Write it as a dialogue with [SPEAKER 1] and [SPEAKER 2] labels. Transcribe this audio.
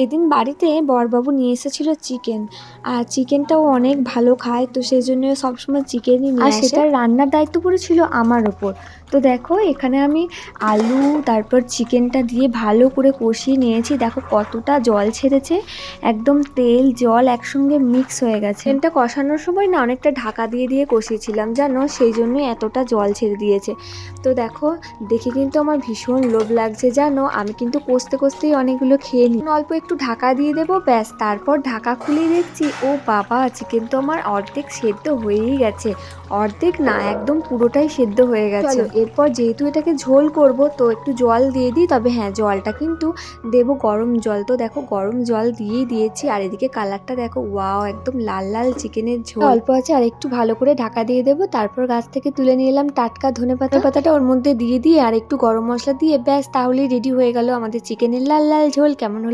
[SPEAKER 1] এদিন বাড়িতে বড়বাবু নিয়ে এসেছিল চিকেন, আর চিকেনটাও অনেক ভালো খায়, তো সেই জন্য সবসময় চিকেনই নিয়ে আসে। আর সেটার রান্নার দায়িত্ব পড়েছিল আমার ওপর। তো দেখো এখানে আমি আলু তারপর চিকেনটা দিয়ে ভালো করে কষিয়ে নিয়েছি। দেখো কতটা জল ছেড়েছে, একদম তেল জল একসঙ্গে মিক্স হয়ে গেছে। চিকেনটা কষানোর সময় না অনেকটা ঢাকা দিয়ে দিয়ে কষিয়েছিলাম জানো, সেই জন্যই এতটা জল ছেড়ে দিয়েছে। তো দেখো দেখে কিন্তু আমার ভীষণ লোভ লাগছে জানো, আমি কিন্তু কষতে কষতেই অনেকগুলো খেয়ে নিই। অল্প একটু ঢাকা দিয়ে দেবো ব্যাস, তারপর ঢাকা খুলে দেখছি ও বাবা, চিকেন তো আমার অর্ধেক সেদ্ধ হয়েই গেছে। অর্ধেক না, একদম পুরোটাই সেদ্ধ হয়ে গেছে। চলো এরপর যেহেতু এটাকে ঝোল করব, তো একটু জল দিয়ে দিই। তবে হ্যাঁ, জলটা কিন্তু দেবো গরম জল। তো দেখো গরম জল দিয়েই দিয়েছি। আর এদিকে কালারটা দেখো, ওয়াও, একদম লাল লাল চিকেনের ঝোল। অল্প আছে, আর একটু ভালো করে ঢাকা দিয়ে দেবো। তারপর গাছ থেকে তুলে নিয়ে এলাম টাটকা ধনেপাতাটা ওর মধ্যে দিয়ে আর একটু গরম মশলা দিয়ে ব্যাস, তাহলেই রেডি হয়ে গেল আমাদের চিকেনের লাল লাল ঝোল। কেমন হলো?